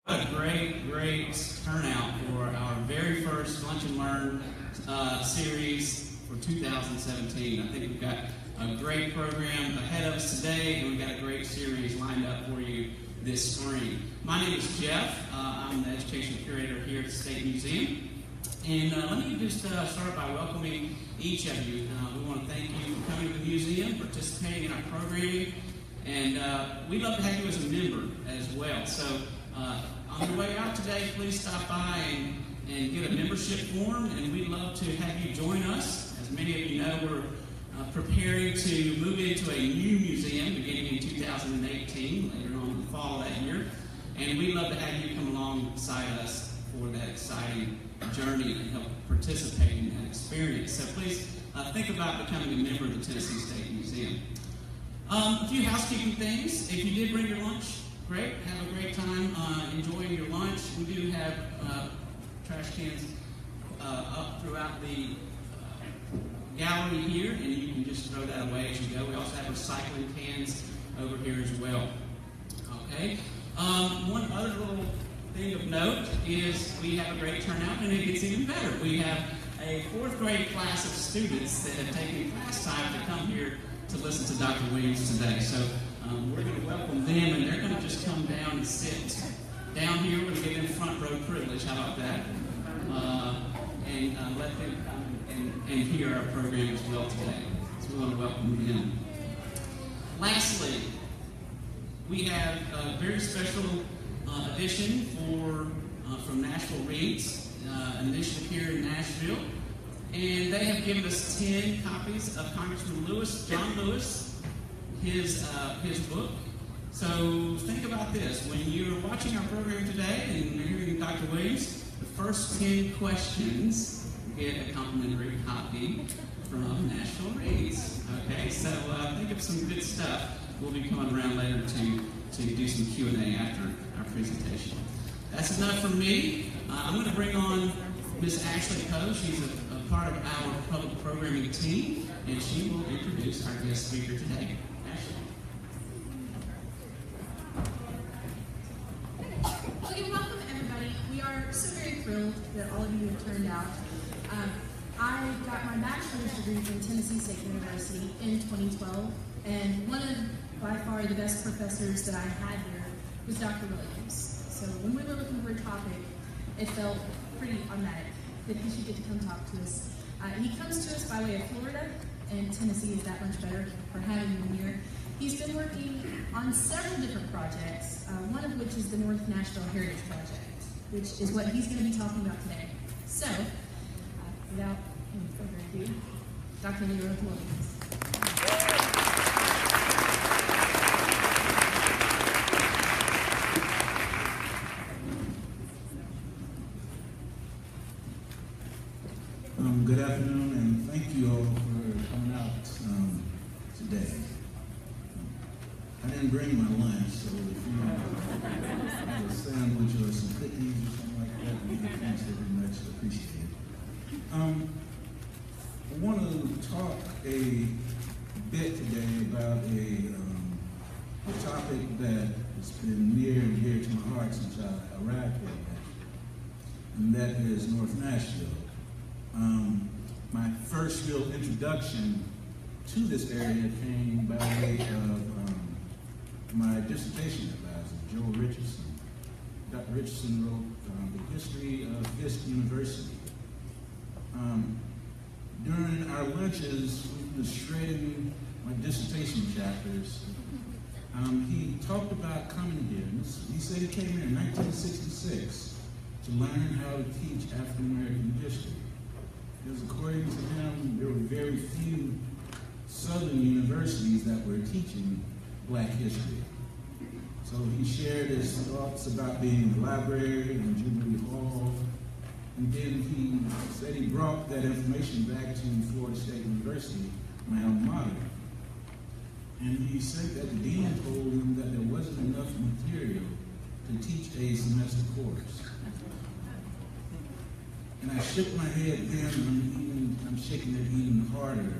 What a great turnout for our very first Lunch and Learn series for 2017. I think we've got a great program ahead of us today, and we've got a great series lined up for you this spring. My name is Jeff. I'm the Education Curator here at the State Museum. And let me just start by welcoming each of you. We want to thank you for coming to the museum, participating in our programming, and we'd love to have you as a member as well. So on your way out today, please stop by and get a membership form, and we'd love to have you join us. As many of you know, we're preparing to move into a new museum beginning in 2018, later on in the fall of that year, and we'd love to have you come alongside us for that exciting journey and help participate in that experience. So please think about becoming a member of the Tennessee State Museum. A few housekeeping things. If you did bring your lunch, great. Have a great time enjoying your lunch. We do have trash cans up throughout the gallery here, and you can just throw that away as you go. We also have recycling cans over here as well. Okay. One other little thing of note is we have a great turnout, and it gets even better. We have a fourth grade class of students that have taken class time to come here to listen to Dr. Williams today. So we're going to welcome them, and they're going to just come down and sit down here. We're going to give them front row privilege. How about that? And let them come and hear our program as well today. So we want to welcome them. Lastly, we have a very special edition from Nashville Reads, an initiative here in Nashville, and they have given us 10 copies of Congressman John Lewis, his book. So think about this: when you're watching our program today and you're hearing Dr. Williams, the first 10 questions get a complimentary copy from Nashville Reads. Okay, so think of some good stuff. We'll be coming around later to do some Q&A after our presentation. That's enough from me. I'm going to bring on Ms. Ashley Poe. She's a part of our public programming team, and she will introduce our guest speaker today. Ashley. Okay, welcome everybody. We are so very thrilled that all of you have turned out. I got my bachelor's degree from Tennessee State University in 2012, and one of by far the best professors that I had here was Dr. Williams. So when we were looking for a topic, it felt pretty automatic that he should get to come talk to us. He comes to us by way of Florida, and Tennessee is that much better for having him here. He's been working on several different projects, one of which is the North Nashville Heritage Project, which is what he's going to be talking about today. So, without any further ado, Dr. Learotha Williams. Good afternoon, and thank you all for coming out today. I didn't bring my lunch, so if you have a sandwich or some cookies or something like that, we can thanks very much appreciate it. I want to talk a bit today about a topic that has been near and dear to my heart since I arrived here, and that is North Nashville. My first real introduction to this area came by way of my dissertation advisor, Joe Richardson. Dr. Richardson wrote the history of Fisk University. During our lunches, we were shredding my dissertation chapters. He talked about coming here. He said he came here in 1966 to learn how to teach African American history. Because according to him, there were very few Southern universities that were teaching Black history. So he shared his thoughts about being in the library and Jubilee Hall, and then he said he brought that information back to Florida State University, my alma mater. And he said that the dean told him that there wasn't enough material to teach a semester course. And I shook my head then, and I'm shaking it even harder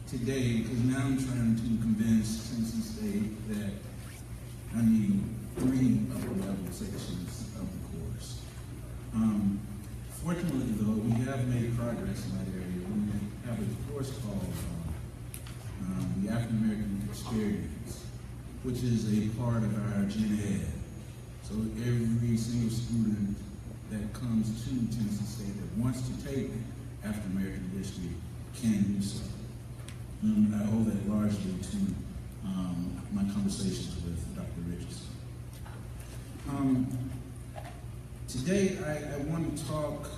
today, because now I'm trying to convince Tennessee State that I need 3 upper level sections have made progress in that area. We have a course called the African American Experience, which is a part of our gen ed. So every single student that comes to Tennessee State that wants to take African American history can do so. And I owe that largely to my conversations with Dr. Richardson. Today I want to talk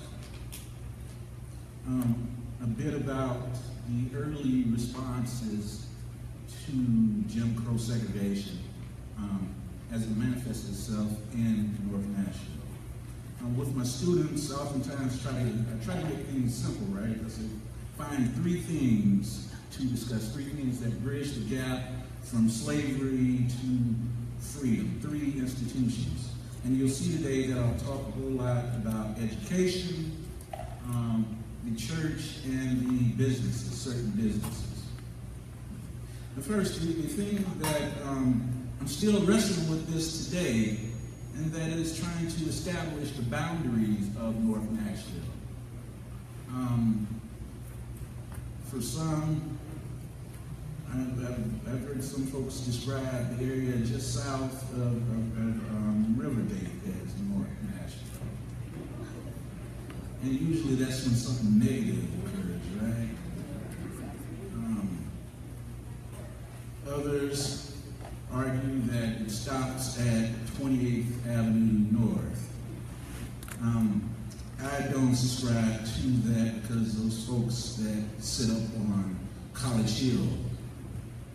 a bit about the early responses to Jim Crow segregation as it manifested itself in North Nashville. With my students, I oftentimes try to make things simple, right? I say, find three things to discuss, three things that bridge the gap from slavery to freedom, three institutions. And you'll see today that I'll talk a whole lot about education, the church, and the businesses, certain businesses. The first, the thing that I'm still wrestling with this today, and that is trying to establish the boundaries of North Nashville. For some, I've heard some folks describe the area just south of Riverdale as North Nashville. And usually that's when something negative occurs, right? Others argue that it stops at 28th Avenue North. I don't subscribe to that because those folks that sit up on College Hill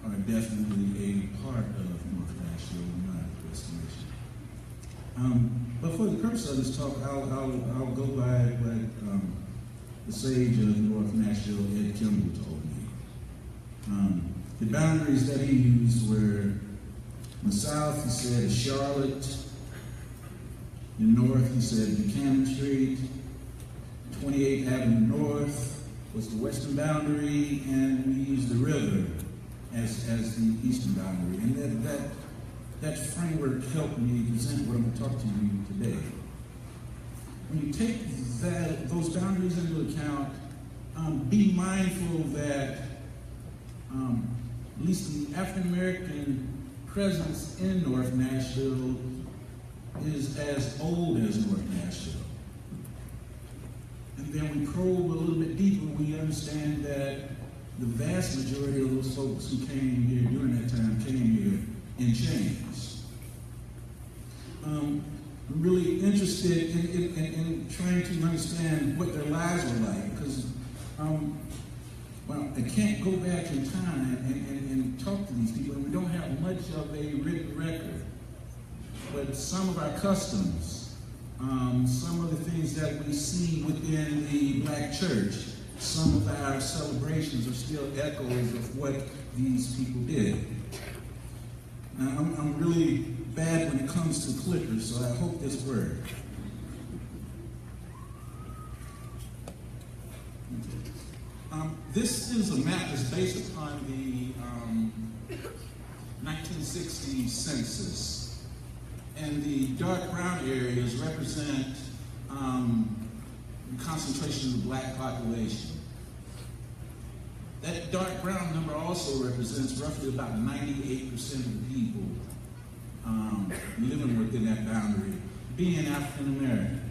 are definitely a part of North Nashville in my estimation. But for the purpose of this talk, I'll go by what the sage of North Nashville, Ed Kimball, told me. The boundaries that he used were, in the south, he said Charlotte. In the north, he said Buchanan Street. 28th Avenue North was the western boundary, and we used the river as the eastern boundary. And that framework helped me present what I'm going to talk to you today. When you take those boundaries into account, be mindful that at least the African American presence in North Nashville is as old as North Nashville. And then we probe a little bit deeper, we understand that the vast majority of those folks who came here during that time came here in chains. I'm really interested in trying to understand what their lives were like, because well, I can't go back in time and talk to these people, and we don't have much of a written record. But some of our customs, some of the things that we see within the Black church, some of our celebrations are still echoes of what these people did. Now, I'm really bad when it comes to clickers, so I hope this works. This is a map that's based upon the 1960 census. And the dark brown areas represent the concentration of the Black population. That dark brown number also represents roughly about 98% of the people living within that boundary being African American.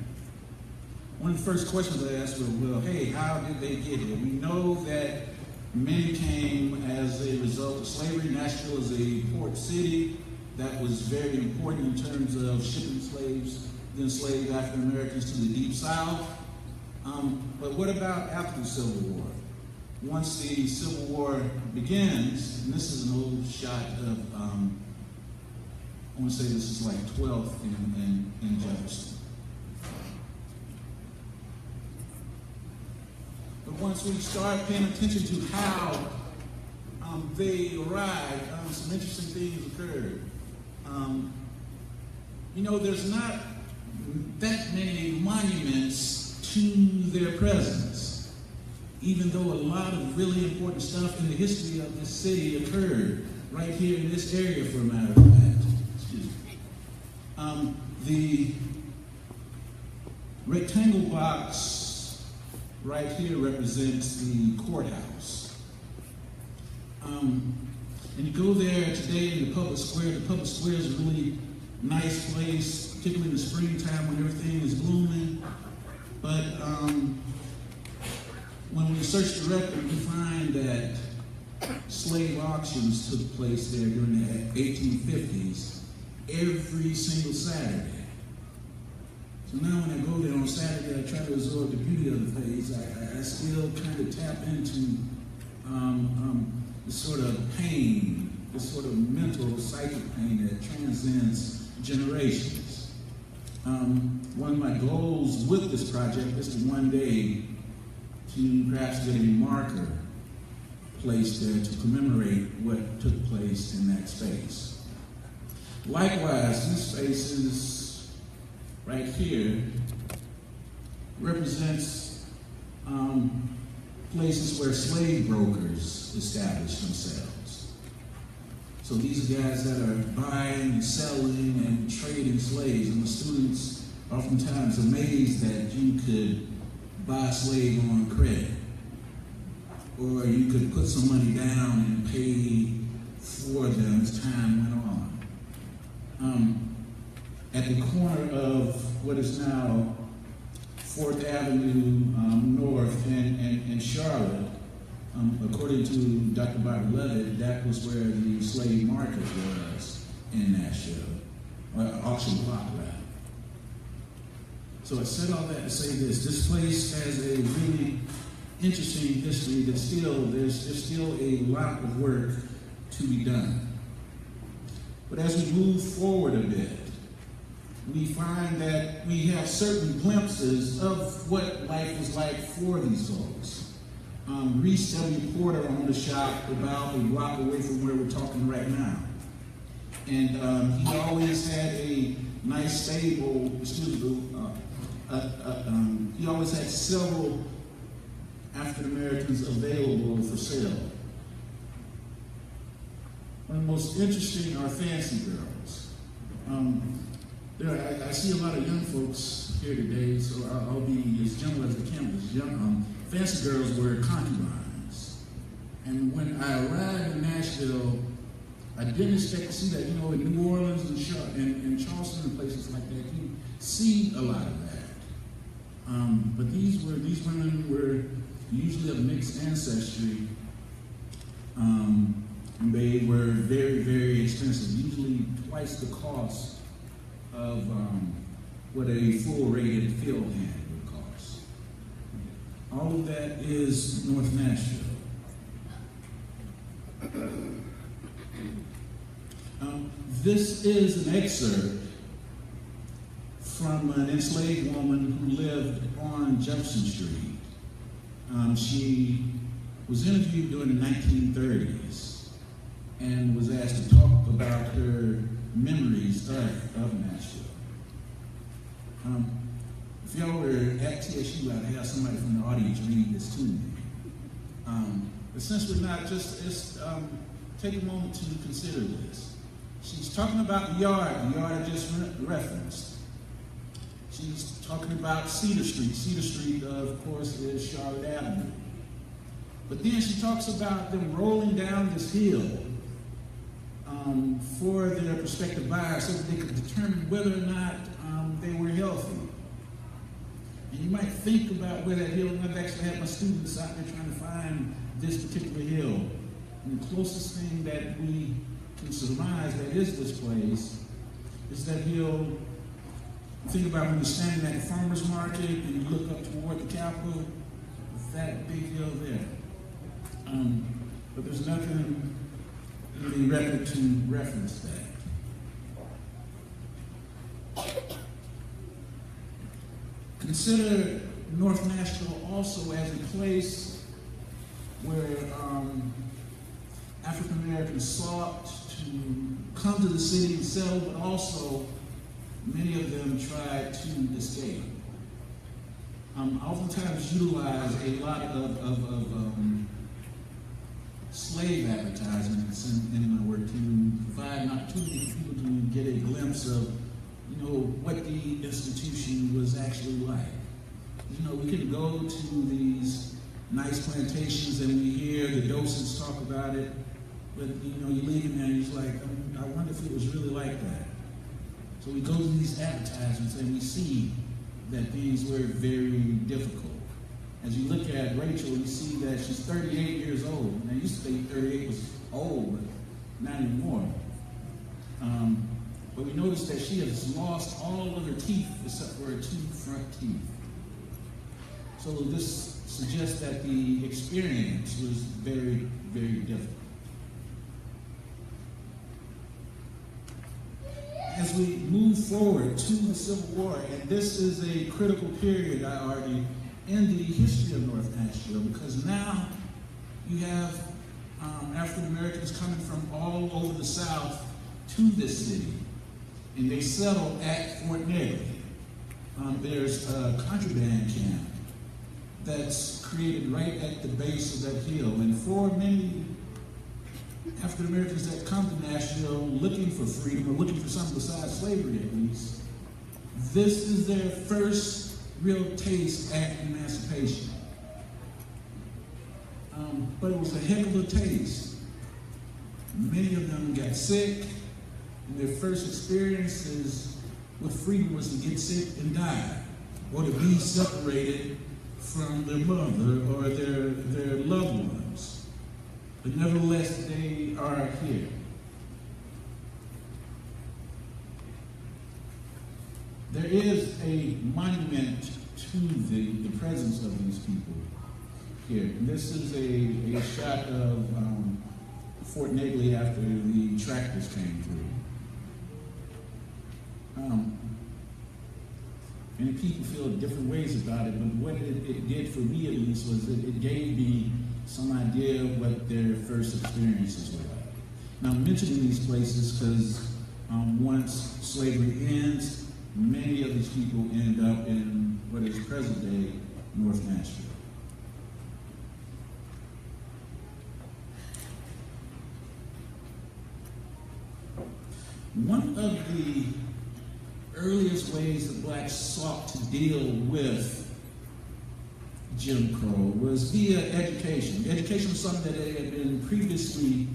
One of the first questions I asked was, well, hey, how did they get here? We know that many came as a result of slavery. Nashville is a port city that was very important in terms of shipping slaves, the enslaved African Americans to the Deep South. But what about after the Civil War? Once the Civil War begins, and this is an old shot of, I want to say this is like 12th in Jefferson. But once we start paying attention to how they arrived, some interesting things occurred. There's not that many monuments to their presence, even though a lot of really important stuff in the history of this city occurred right here in this area, for a matter of fact. Excuse me. The rectangle box right here represents the courthouse. And you go there today in the public square. The public square is a really nice place, particularly in the springtime when everything is blooming. But when we search the record, we find that slave auctions took place there during the 1850s every single Saturday. So now when I go there on Saturday, I try to absorb the beauty of the place. I still kind of tap into the sort of pain, the sort of mental, psychic pain that transcends generations. One of my goals with this project is to one day to perhaps get a marker placed there to commemorate what took place in that space. Likewise, this space is right here represents places where slave brokers established themselves. So these are guys that are buying and selling and trading slaves, and the students oftentimes amazed that you could buy a slave on credit, or you could put some money down and pay for them as time went on. At the corner of what is now 4th Avenue North and Charlotte, according to Dr. Barbara Levitt, that was where the slave market was in Nashville, or auction block rather. So I said all that to say this place has a really interesting history that there's still a lot of work to be done. But as we move forward a bit, we find that we have certain glimpses of what life was like for these folks. Reese W. Porter owned a shop about a block away from where we're talking right now. And he always had a nice stable, he always had several African Americans available for sale. One of the most interesting are fancy girls. I see a lot of young folks here today, so I'll be as gentle as I can. Fancy girls were concubines. And when I arrived in Nashville, I didn't expect to see that. In New Orleans and Charleston and places like that, you see a lot of that. But these women were usually of mixed ancestry. And they were very, very expensive, usually twice the cost of what a full-rated field hand would cost. All of that is North Nashville. This is an excerpt from an enslaved woman who lived on Jefferson Street. She was interviewed during the 1930s and was asked to talk about her memories of Nashville. If y'all were at TSU, I'd have somebody from the audience read this to me. But since we're not, just take a moment to consider this. She's talking about the yard I just referenced. She's talking about Cedar Street. Cedar Street, of course, is Charlotte Avenue. But then she talks about them rolling down this hill for their prospective buyers so that they could determine whether or not they were healthy. And you might think about where that hill, and I've actually had my students out there trying to find this particular hill. And the closest thing that we can surmise that is this place is that hill. Think about when you're standing at the farmer's market and you look up toward the Capitol, that big hill there. But there's nothing in the record to reference that. Consider North Nashville also as a place where African Americans sought to come to the city and settle, but also many of them tried to escape. Oftentimes utilize a lot of slave advertisements in my work to provide an opportunity for people to get a glimpse of, what the institution was actually like. You know, we can go to these nice plantations and we hear the docents talk about it, but you know, you leave in there and you're like, I wonder if it was really like that. So we go to these advertisements and we see that things were very difficult. As you look at Rachel, you see that she's 38 years old. Now, you used to think 38 was old, but not anymore. But we notice that she has lost all of her teeth except for her 2 front teeth. So this suggests that the experience was very, very difficult. As we move forward to the Civil War, and this is a critical period, I argue, in the history of North Nashville, because now you have African Americans coming from all over the South to this city, and they settle at Fort Negley. There's a contraband camp that's created right at the base of that hill, and for many African Americans that come to Nashville looking for freedom, or looking for something besides slavery at least, this is their first real taste at emancipation. But it was a heck of a taste. Many of them got sick, and their first experiences with freedom was to get sick and die, or to be separated from their mother or their loved ones. But nevertheless, they are here. There is a monument to the presence of these people here. And this is a shot of Fort Negley after the tractors came through. And people feel different ways about it, but what it did for me at least was it gave me some idea of what their first experiences were like. Now I'm mentioning these places because once slavery ends, many of these people end up in what is present day North Nashville. One of the earliest ways that blacks sought to deal with Jim Crow was via education. Education was something that they had been previously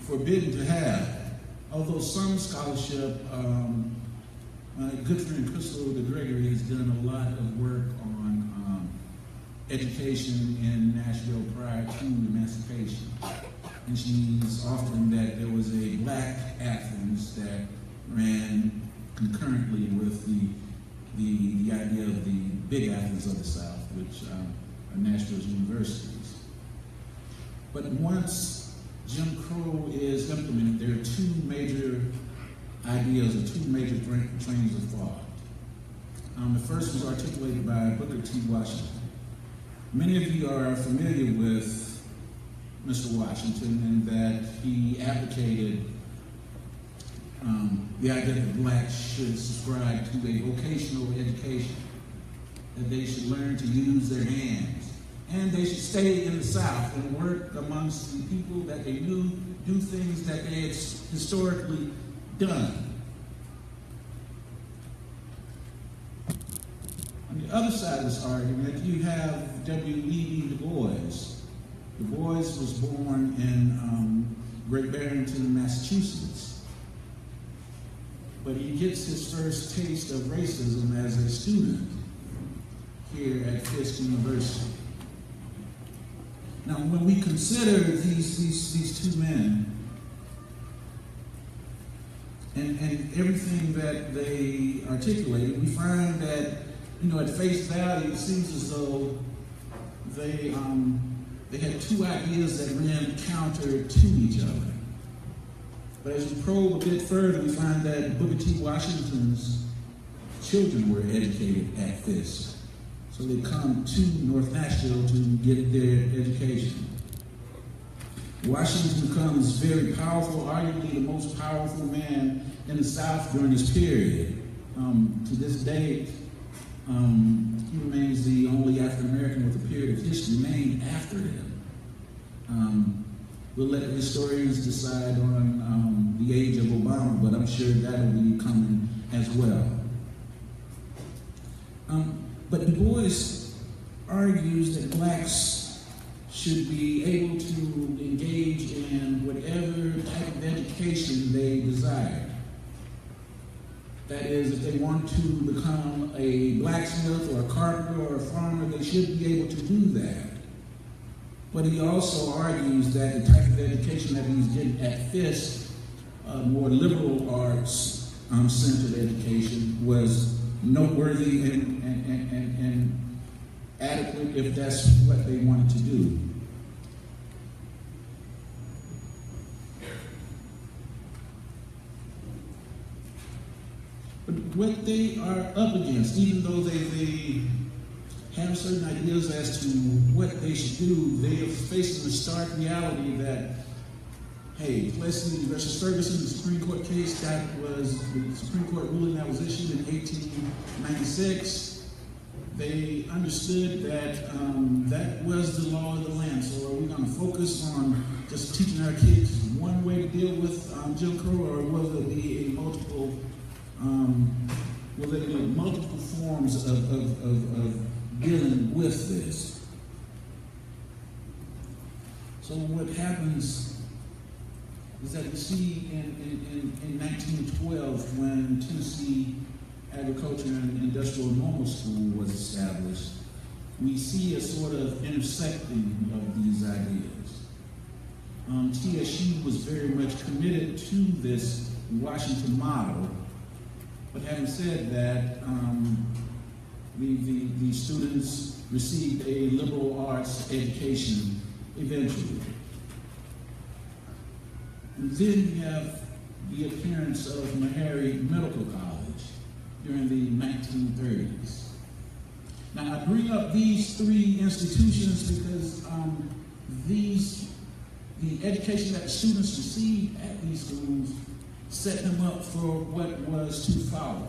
forbidden to have. Although some scholarship, my good friend Crystal DeGregory has done a lot of work on education in Nashville prior to emancipation. And she's often that there was a black Athens that ran concurrently with the idea of the big Athens of the South, which are Nashville's universities. But once Jim Crow is implemented, there are 2 major ideas or 2 major trains of thought. The first was articulated by Booker T. Washington. Many of you are familiar with Mr. Washington, and that he advocated the idea that blacks should subscribe to a vocational education, that they should learn to use their hands, and they should stay in the South and work amongst the people that they knew, do things that they had historically done. On the other side of this argument, you have W.E.B. Du Bois. Du Bois was born in Great Barrington, Massachusetts, but he gets his first taste of racism as a student here at Fisk University. Now, when we consider these 2 men and everything that they articulated, we find that, you know, at face value, it seems as though they had 2 ideas that ran counter to each other. But as we probe a bit further, we find that Booker T. Washington's children were educated at Fisk. So they come to North Nashville to get their education. Washington becomes very powerful, arguably the most powerful man in the South during this period. To this day, he remains the only African American with a period of history named after him. We'll let historians decide on the age of Obama, but I'm sure that'll be coming as well. race argues that blacks should be able to engage in whatever type of education they desire. That is, if they want to become a blacksmith or a carpenter or a farmer, they should be able to do that. But he also argues that the type of education that he's getting at Fisk, more liberal arts centered education, was noteworthy and adequate if that's what they wanted to do. But what they are up against, even though they have certain ideas as to what they should do, they are facing the stark reality that, hey, Plessy versus Ferguson, the Supreme Court case, that was the Supreme Court ruling that was issued in 1896. They understood that that was the law of the land. So are we going to focus on just teaching our kids one way to deal with Jim Crow, or will there be a multiple forms of dealing with this? So what happens is that we see in 1912, when Tennessee Agriculture and Industrial Normal School was established, we see a sort of intersecting of these ideas. TSU was very much committed to this Washington model, but having said that, the students received a liberal arts education eventually. And then we have the appearance of Meharry Medical College during the 1930s. Now, I bring up these three institutions because the education that the students received at these schools set them up for what was to follow.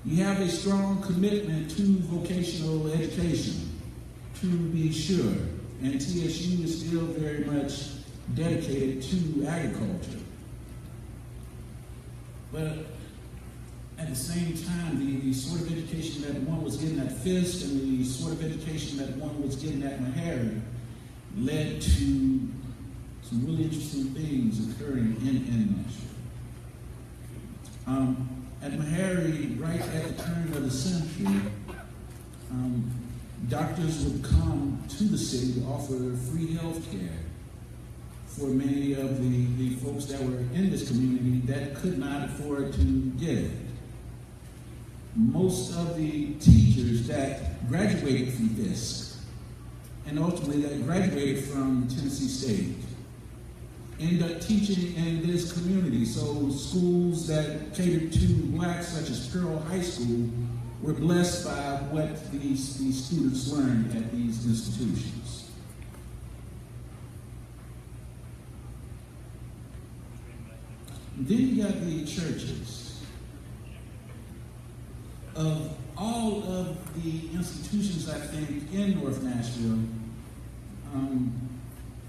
You have a strong commitment to vocational education, to be sure, and TSU is still very much dedicated to agriculture. But at the same time, the sort of education that one was getting at Fisk and the sort of education that one was getting at Meharry led to some really interesting things occurring in Nashville. At Meharry, right at the turn of the century, doctors would come to the city to offer free health care for many of the folks that were in this community that could not afford to get it. Most of the teachers that graduated from Fisk, and ultimately that graduated from Tennessee State, end up teaching in this community. So schools that catered to blacks, such as Pearl High School, were blessed by what these students learned at these institutions. Then you got the churches. Of all of the institutions, I think, in North Nashville,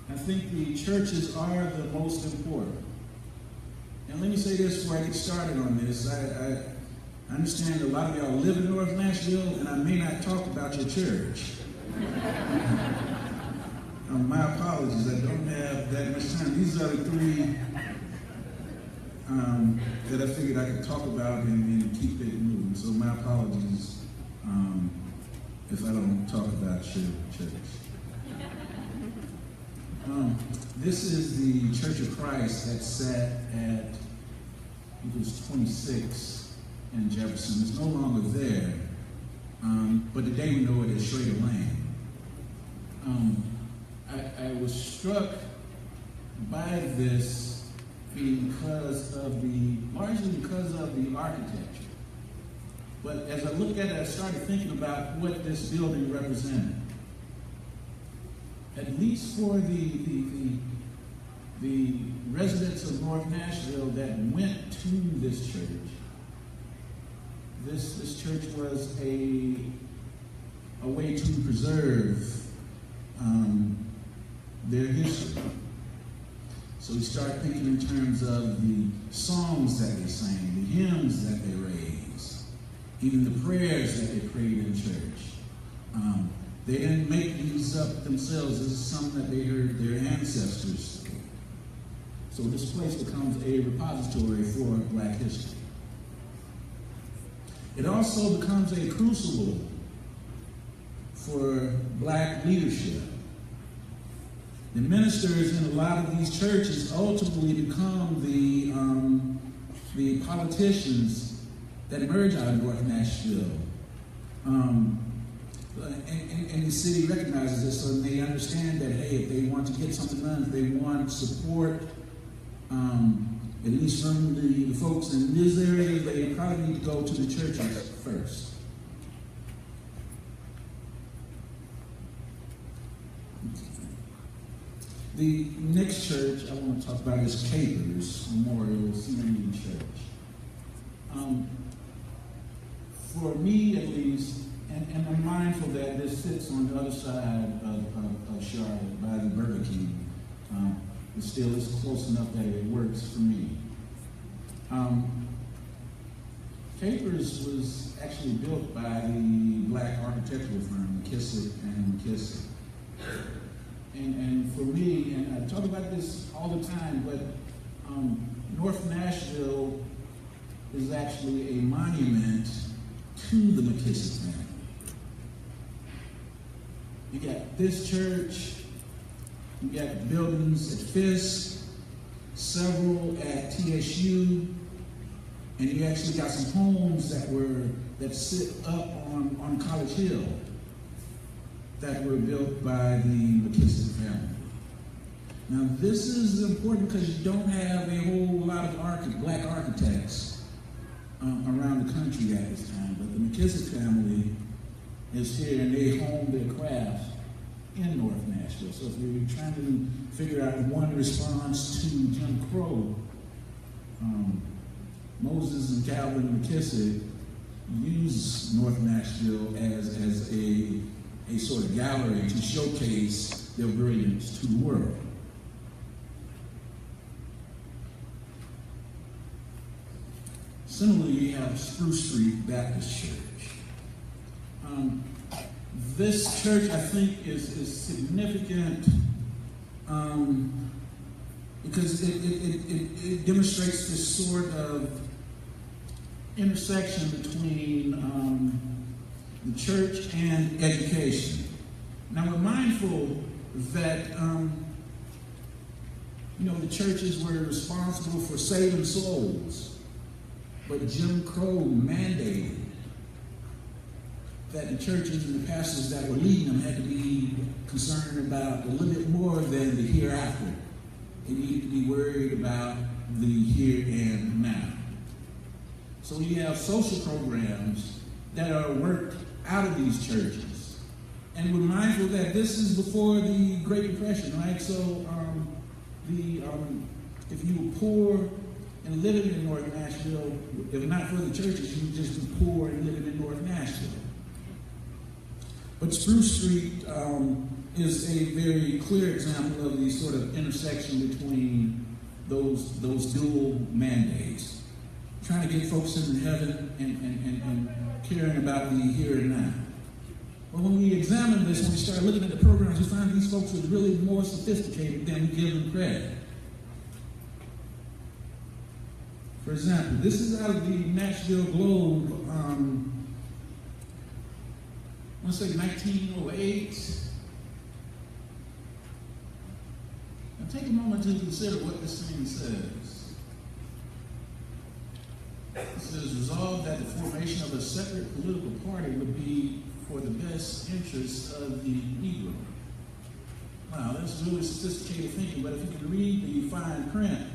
I think the churches are the most important. And let me say this before I get started on this. I understand a lot of y'all live in North Nashville, and I may not talk about your church. My apologies, I don't have that much time. These are the three that I figured I could talk about and keep it moving. So my apologies if I don't talk about your church. This is the Church of Christ that sat at, it was 26 in Jefferson. It's no longer there, but today we know it as Schrader Lane. I was struck by this largely because of the architecture. But as I looked at it, I started thinking about what this building represented. At least for the residents of North Nashville that went to this church, this church was a way to preserve their history. So we start thinking in terms of the songs that they sang, the hymns that they raised, even the prayers that they prayed in church. They didn't make these up themselves. This is something that they heard their ancestors say. So this place becomes a repository for Black history. It also becomes a crucible for Black leadership. The ministers in a lot of these churches ultimately become the politicians that emerge out of North Nashville. And the city recognizes this, so they understand that, hey, if they want to get something done, if they want support, at least from the folks in this area, they probably need to go to the churches first. The next church I want to talk about is Capers Memorial Community Church. For me, at least, and I'm mindful that this sits on the other side of Charlotte by the Burger King. It still is close enough that it works for me. Capers was actually built by the Black architectural firm, McKissick and McKissick. And for me, and I talk about this all the time, but North Nashville is actually a monument to the McKissick family. You got this church, you got buildings at Fisk, several at TSU, and you actually got some homes that sit up on College Hill that were built by the McKissick family. Now this is important because you don't have a whole lot of Black architects around the country at this time, but the McKissick family is here and they hone their craft in North Nashville. So if you're trying to figure out one response to Jim Crow, Moses and Calvin McKissick used North Nashville as a sort of gallery to showcase their brilliance to the world. Similarly, you have Spruce Street Baptist Church. This church, I think, is significant because it demonstrates this sort of intersection between the church and education. Now, we're mindful that the churches were responsible for saving souls, but Jim Crow mandated that the churches and the pastors that were leading them had to be concerned about a little bit more than the hereafter. They needed to be worried about the here and now. So you have social programs that are worked out of these churches. And we're mindful that this is before the Great Depression, right? So if you were poor and living in North Nashville, if not for the churches, you would just be poor and living in North Nashville. But Spruce Street is a very clear example of the sort of intersection between those dual mandates. Trying to get folks into heaven and caring about the here and now. But when we examine this, when we start looking at the programs, we find these folks are really more sophisticated than we give them credit. For example, this is out of the Nashville Globe, I want to say 1908. Now take a moment to consider what this thing says. It says, resolved that the formation of a separate political party would be for the best interests of the Negro. Wow, that's really sophisticated thinking, but if you can read the fine print,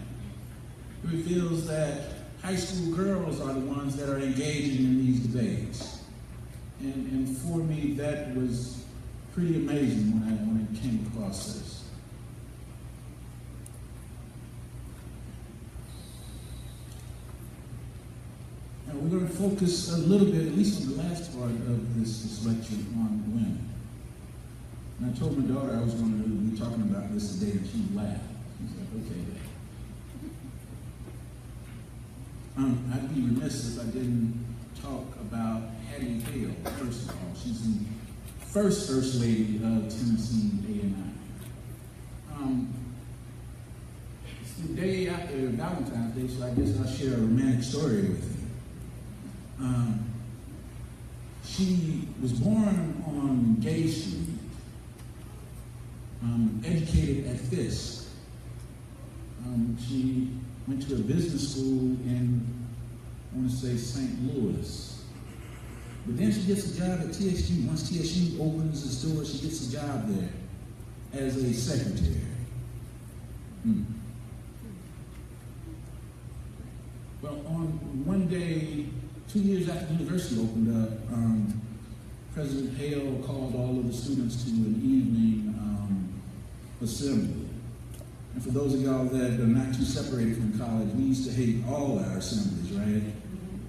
it reveals that high school girls are the ones that are engaging in these debates. And for me, that was pretty amazing when I came across this. Now we're going to focus a little bit, at least on the last part of this lecture, on women. And I told my daughter I was going to be talking about this today, and she laughed. She said, okay, Dad. I'd be remiss if I didn't talk about Hattie Hale, first of all. She's the first First Lady of Tennessee A&I. It's the day after Valentine's Day, so I guess I'll share a romantic story with you. She was born on Gay Street, educated at Fisk. She went to a business school in, I want to say, St. Louis. But then she gets a job at TSU. Once TSU opens its doors, she gets a job there as a secretary. Well, on one day, 2 years after the university opened up, President Hale called all of the students to an evening assembly. And for those of y'all that are not too separated from college, we used to hate all our assemblies, right?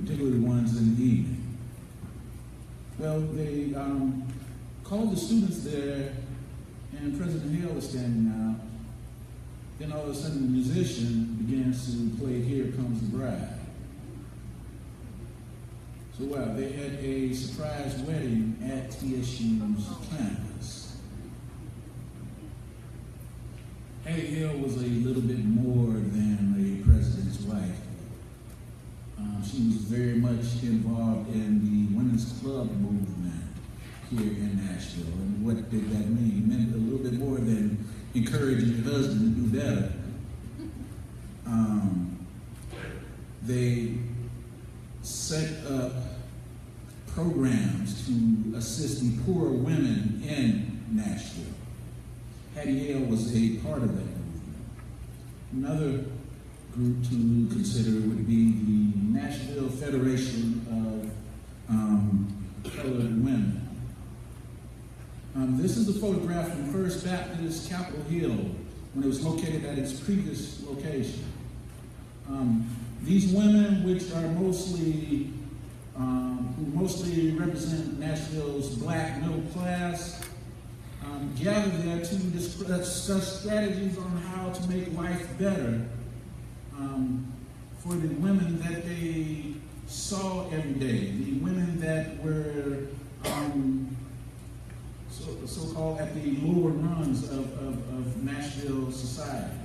Particularly the ones in the evening. Well, they called the students there, and President Hale was standing out. Then all of a sudden, the musician begins to play "Here Comes the Bride." So, wow, they had a surprise wedding at TSU's campus. Hattie Hill was a little bit more than a president's wife. She was very much involved in the women's club movement here in Nashville. And what did that mean? It meant a little bit more than encouraging your husband to do better. They set up programs to assist the poor women in Nashville. Hattie Hale was a part of that movement. Another group to consider would be the Nashville Federation of Colored Women. This is a photograph from First Baptist Capitol Hill when it was located at its previous location. These women, which are who mostly represent Nashville's black middle class, gather there to discuss strategies on how to make life better for the women that they saw every day, the women that were so-called at the lower rungs of Nashville society.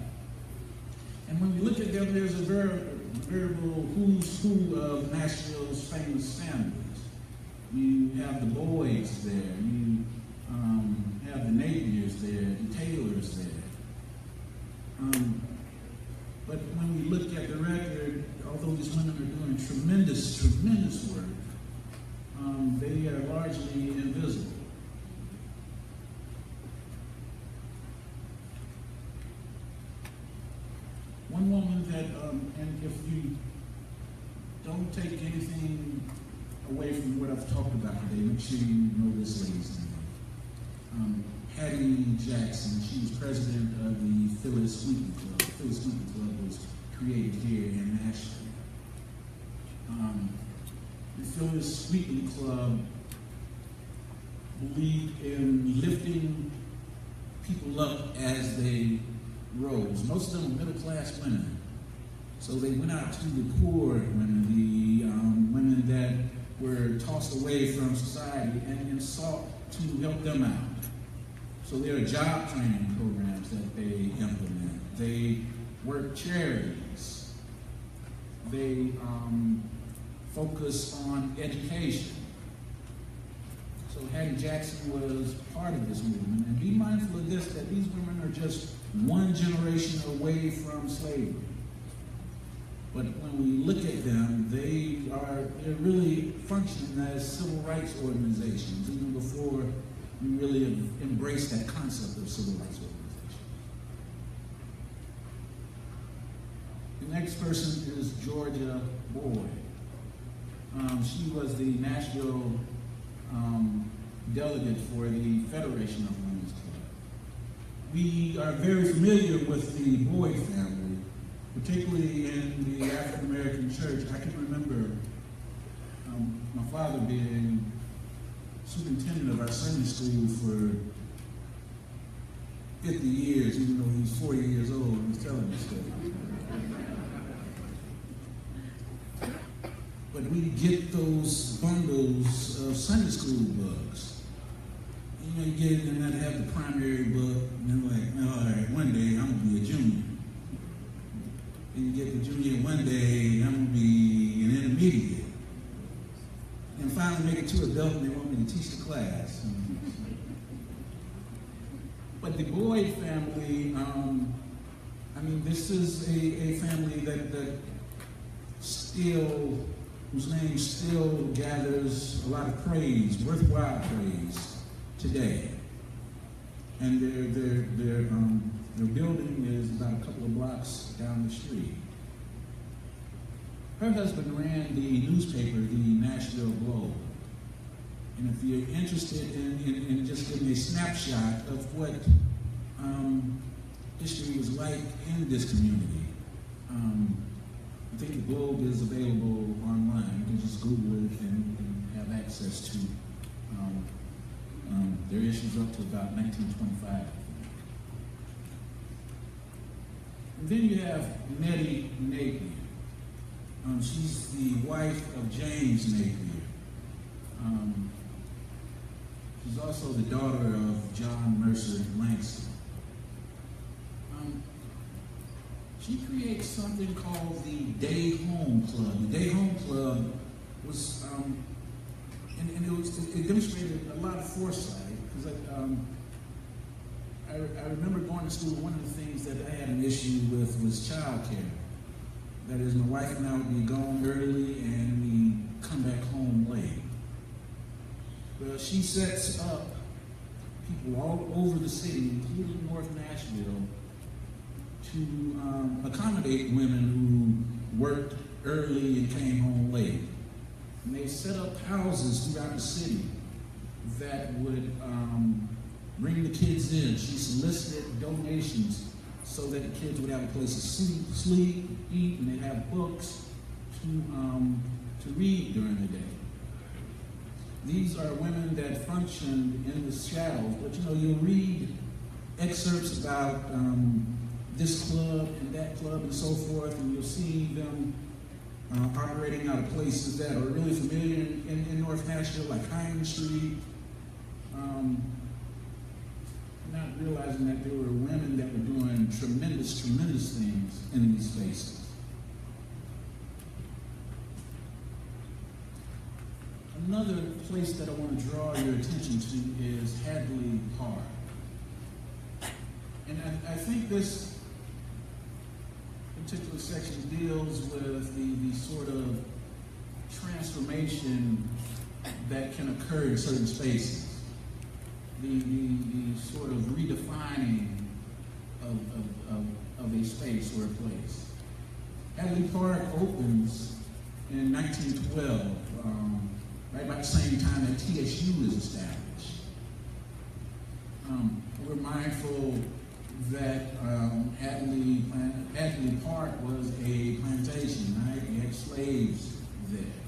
And when you look at them, there's a veritable who's who of Nashville's famous families. You have the Boyds there, you have the Napiers there, the Taylors there. But when we look at the record, although these women are doing tremendous work, they are largely invisible. One woman that, and if you don't take anything away from what I've talked about today, make sure you know this lady's name. Hattie Jackson. She was president of the Phyllis Wheaton Club. The Phyllis Wheaton Club was created here in Nashville. The Phyllis Wheaton Club believed in lifting people up as they rose. Most of them were middle-class women. So they went out to the poor women, the women that were tossed away from society and sought to help them out. So there are job training programs that they implement. They work charities. They focus on education. So Hattie Jackson was part of this movement. And be mindful of this, that these women are just one generation away from slavery. But when we look at them, they're really functioning as civil rights organizations, even before we really have embraced that concept of civil rights organization. The next person is Georgia Boyd. She was the Nashville delegate for the Federation of Women's Club. We are very familiar with the Boyd family, particularly in the African American church. I can remember my father being superintendent of our Sunday school for 50 years, even though he was 40 years old and was telling me stuff. But we get those bundles of Sunday school books. you get it and not have the primary book, and then like, all right, one day I'm gonna be a junior. And you get the junior, one day I'm gonna be an intermediate. And finally make it to adult and they want me to teach the class. But the Boyd family, this is a family that still, whose name still gathers a lot of praise, worthwhile praise today. And their building is about a couple of blocks down the street. Her husband ran the newspaper, the Nashville Globe. And if you're interested in just getting a snapshot of what history was like in this community, I think the Globe is available online. You can just Google it and have access to their issues up to about 1925. And then you have Nettie Napier. She's the wife of James Napier. She's also the daughter of John Mercer Langston. She creates something called the Day Home Club. The Day Home Club was, it demonstrated a lot of foresight. Because I remember going to school, one of the things that I had an issue with was child care. That is, my wife and I would be gone early and we come back home late. Well, she sets up people all over the city, including North Nashville, to accommodate women who worked early and came home late. And they set up houses throughout the city that would bring the kids in. She solicited donations so that the kids would have a place to sleep, eat, and they'd have books to read during the day. These are women that functioned in the shadows, but you'll read excerpts about this club and that club and so forth, and you'll see them operating out of places that are really familiar in North Nashville, like Hyman Street, not realizing that there were women that were doing tremendous things in these spaces. Another place that I want to draw your attention to is Hadley Park. And I think this particular section deals with the sort of transformation that can occur in certain spaces. The sort of redefining of a space or a place. Hadley Park opens in 1912, right about the same time that TSU is established. We're mindful that Hadley Park was a plantation, right? We had slaves there.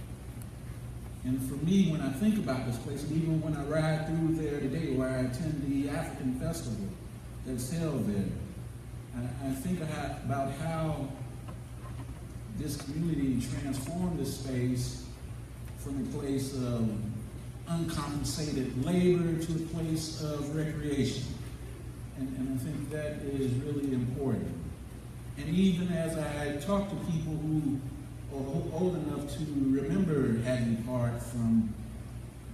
And for me, when I think about this place, and even when I ride through there today, or I attend the African festival that's held there, I think about how this community transformed this space from a place of uncompensated labor to a place of recreation. And I think that is really important. And even as I talk to people who are old enough to remember Hadley Park from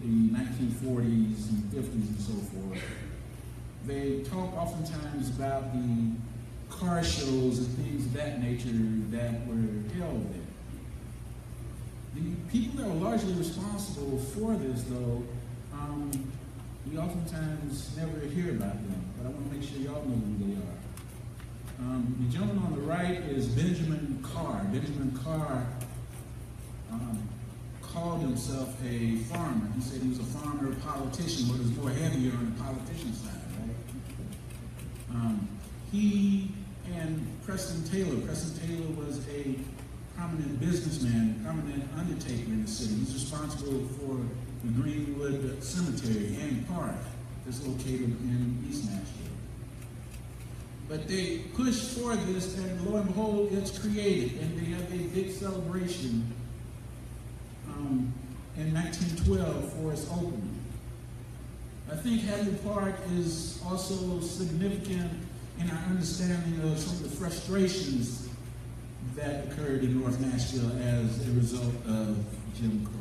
the 1940s and 50s and so forth, they talk oftentimes about the car shows and things of that nature that were held there. The people that were largely responsible for this, though, we oftentimes never hear about them, but I want to make sure y'all know who they are. The gentleman on the right is Benjamin Carr. Benjamin Carr called himself a farmer. He said he was a farmer, a politician, but was more heavier on the politician side, right? He and Preston Taylor was a prominent businessman, prominent undertaker in the city. He's responsible for the Greenwood Cemetery and Park that's located in East Nashville. But they pushed for this, and lo and behold, it's created, and they have a big celebration in 1912 for its opening. I think Hadley Park is also significant in our understanding of some of the frustrations that occurred in North Nashville as a result of Jim Crow.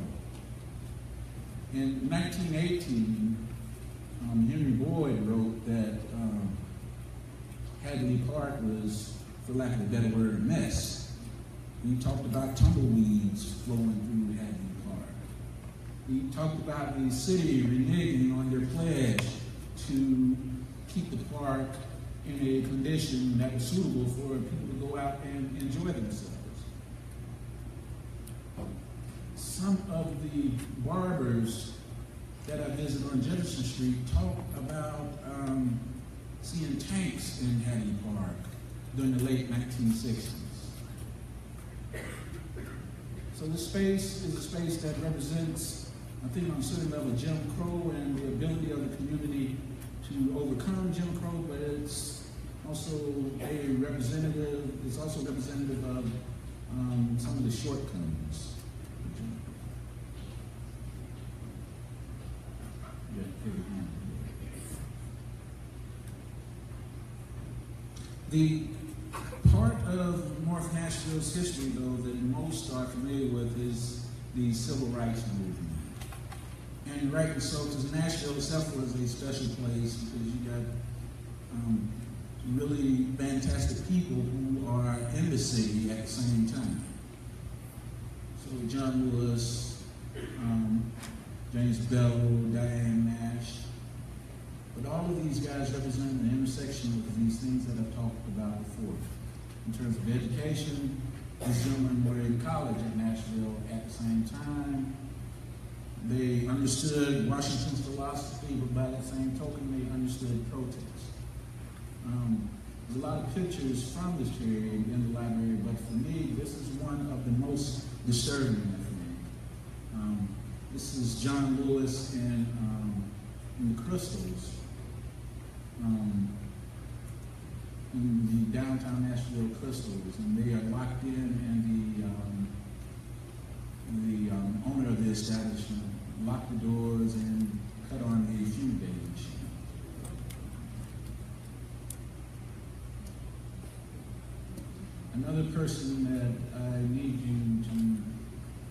In 1918, Henry Boyd wrote that Hadley Park was, for lack of a better word, a mess. He talked about tumbleweeds flowing through Hadley Park. He talked about the city reneging on their pledge to keep the park in a condition that was suitable for people to go out and enjoy themselves. Some of the barbers that I visited on Jefferson Street talked about seeing tanks in Hadley Park during the late 1960s. So this space is a space that represents, I think on a certain level, Jim Crow and the ability of the community to overcome Jim Crow, but it's also it's also representative of some of the shortcomings. The part of North Nashville's history, though, that most are familiar with is the Civil Rights Movement. And rightly so, because Nashville itself was a special place because you got really fantastic people who are in the city at the same time. So John Lewis, James Bellow, Diane Nash. But all of these guys represent an intersection of these things that I've talked about before. In terms of education, these gentlemen were in college at Nashville at the same time. They understood Washington's philosophy, but by the same token, they understood protest. There's a lot of pictures from this period in the library, but for me, this is one of the most disturbing, I think. This is John Lewis in the Crystals, in the downtown Nashville Crystals, and they are locked in, and the owner of the establishment locked the doors and cut on the fumigating machine. Another person that I need you to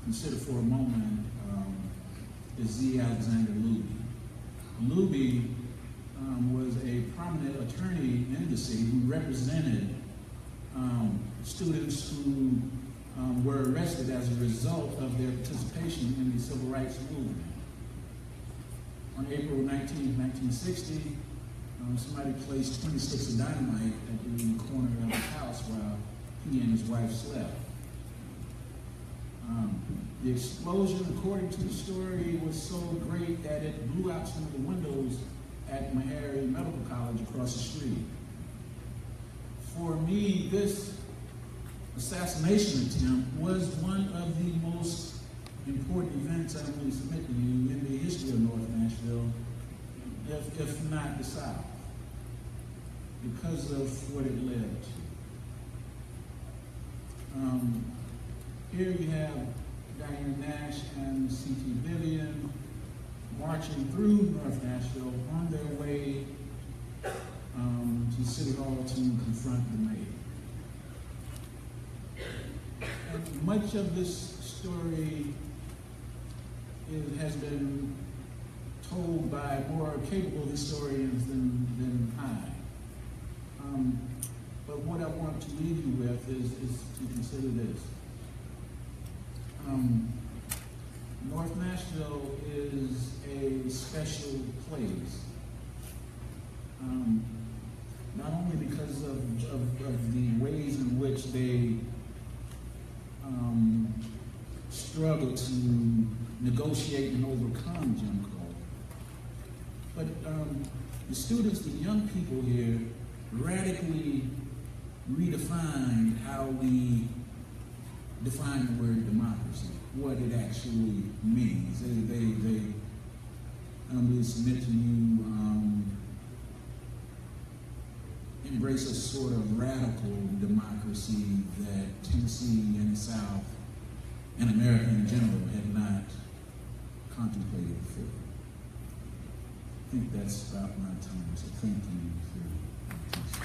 consider for a moment is Z. Alexander Luby. Luby was a prominent attorney in the city who represented students who were arrested as a result of their participation in the Civil Rights Movement. On April 19, 1960, somebody placed 20 sticks of dynamite at the corner of his house while he and his wife slept. The explosion, according to the story, was so great that it blew out some of the windows at Meharry Medical College across the street. For me, this assassination attempt was one of the most important events, I will submit to you, in the history of North Nashville, if not the South, because of what it led to. Here you have Diane Nash and C.T. Vivian marching through North Nashville on their way to City Hall to confront the mayor. And much of this story has been told by more capable historians than I. But what I want to leave you with is to consider this. North Nashville is a special place, not only because of the ways in which they struggled to negotiate and overcome Jim Crow, but the students, the young people here, radically redefined how we define the word democracy, what it actually means. They will submit to you, embrace a sort of radical democracy that Tennessee and the South and America in general had not contemplated before. think that's about my time, so thank you for your attention.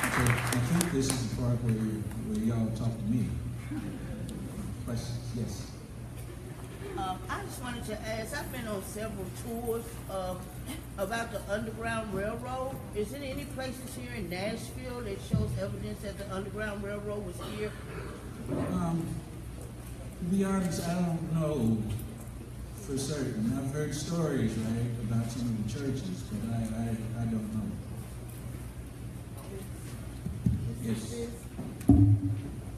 Okay, I think this is the part where y'all talk to me. Questions? Yes. I just wanted to ask, I've been on several tours about the Underground Railroad. Is there any places here in Nashville that shows evidence that the Underground Railroad was here? To be honest, I don't know for certain. I've heard stories, right, about some of the churches, but I don't know. Yes.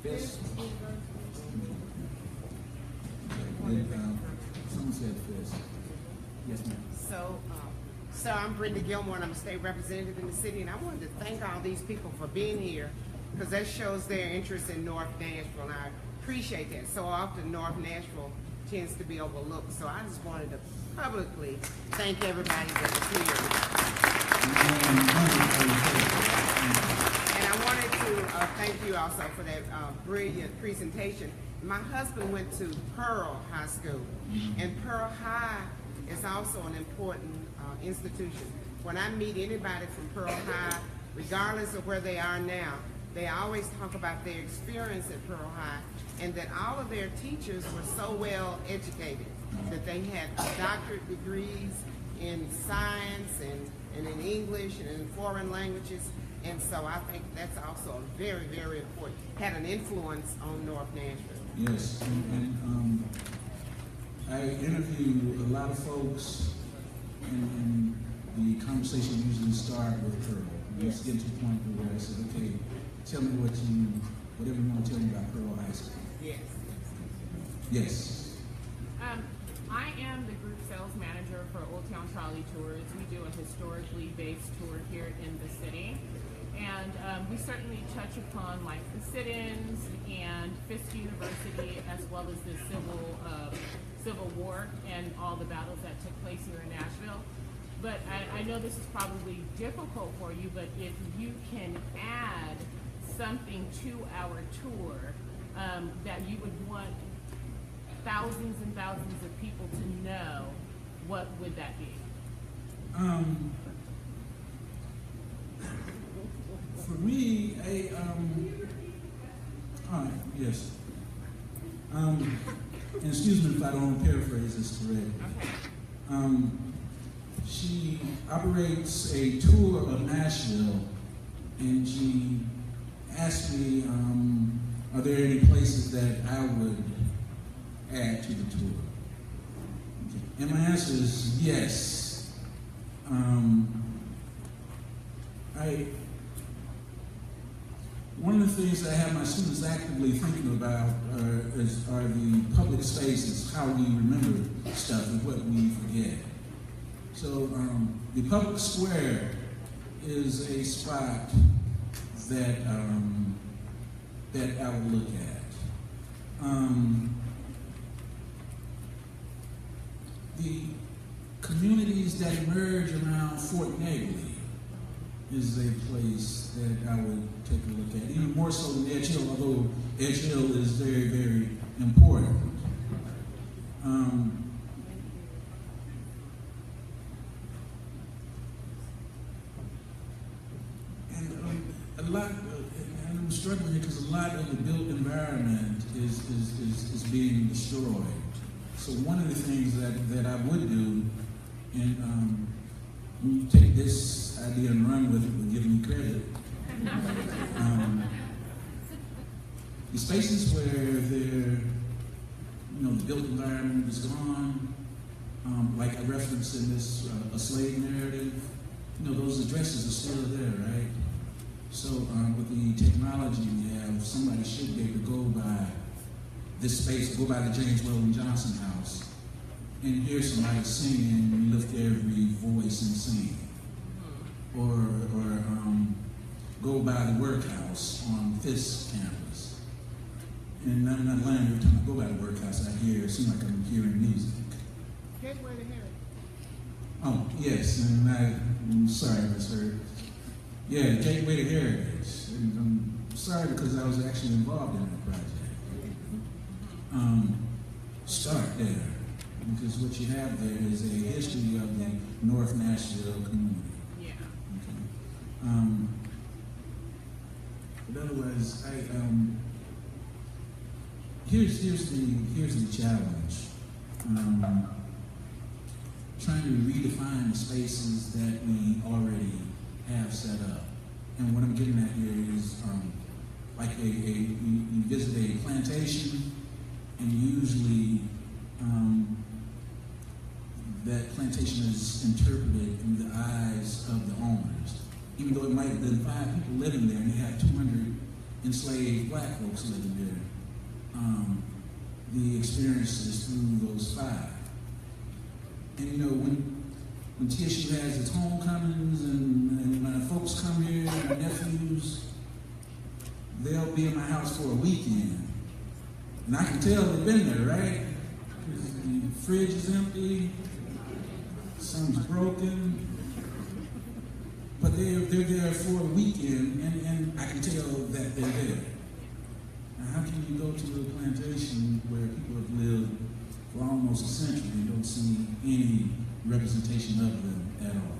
Yes. Someone said Fisk. Yes, ma'am. So I'm Brenda Gilmore, and I'm a state representative in the city, and I wanted to thank all these people for being here, because that shows their interest in North Nashville, and I appreciate that. So often North Nashville tends to be overlooked, so I just wanted to publicly thank everybody that was here. And I wanted to thank you also for that brilliant presentation. My husband went to Pearl High School, and Pearl High is also an important institution. When I meet anybody from Pearl High, regardless of where they are now, they always talk about their experience at Pearl High, and that all of their teachers were so well educated, that they had doctorate degrees in science and in English and in foreign languages. And so I think that's also very, very important. Had an influence on North Nashville. Yes, and I interview a lot of folks, and the conversation usually starts with Pearl. We just get to the point where I said, okay, tell me whatever you want to tell me about Pearl High School. Yes. Yes. I am the group sales manager for Old Town Trolley Tours. We do a historically based tour here in the city. And we certainly touch upon like the sit-ins and Fisk University, as well as the Civil War and all the battles that took place here in Nashville. But I know this is probably difficult for you, but if you can add something to our tour that you would want thousands and thousands of people to know, what would that be? For me, yes. And excuse me if I don't paraphrase this correctly. Okay. She operates a tour of Nashville, and she asked me, are there any places that I would add to the tour? Okay. And my answer is yes. One of the things I have my students actively thinking about are the public spaces, how we remember stuff and what we forget. So the public square is a spot that I would look at. The communities that emerge around Fort Negley is a place that I would take a look at, even more so than Edge Hill, although Edge Hill is very, very important. And I'm struggling because a lot of the built environment is being destroyed. So one of the things that I would do, and you take this idea and run with it and give me credit. The spaces where the built environment is gone, like I referenced in this a slave narrative, those addresses are still there, right? So with the technology we have, somebody should be able to go by this space, go by the James Weldon Johnson house, and hear somebody singing and lift every voice and sing. Or go by the workhouse on Fisk campus. And I'm not lying, every time I go by the workhouse, it seems like I'm hearing music. Gateway to Heritage. Oh, yes, and I'm sorry, Miss Hurd. Yeah, Gateway to Heritage. And sorry because I was actually involved in that project. Start there, because what you have there is a history of the North Nashville community. Yeah. Okay. But otherwise, here's the challenge. Trying to redefine the spaces that we already have set up. And what I'm getting at here is like you visit a plantation, and usually that plantation is interpreted through the eyes of the owners. Even though it might have been 5 people living there and they had 200 enslaved black folks living there, the experience is through those 5. And you know, when TSU has its homecomings and my folks come here, my nephews, they'll be in my house for a weekend. And I can tell they've been there, right? The fridge is empty, something's broken, but they're there for a weekend, and I can tell that they're there. Now, how can you go to a plantation where people have lived for almost a century and don't see any representation of them at all?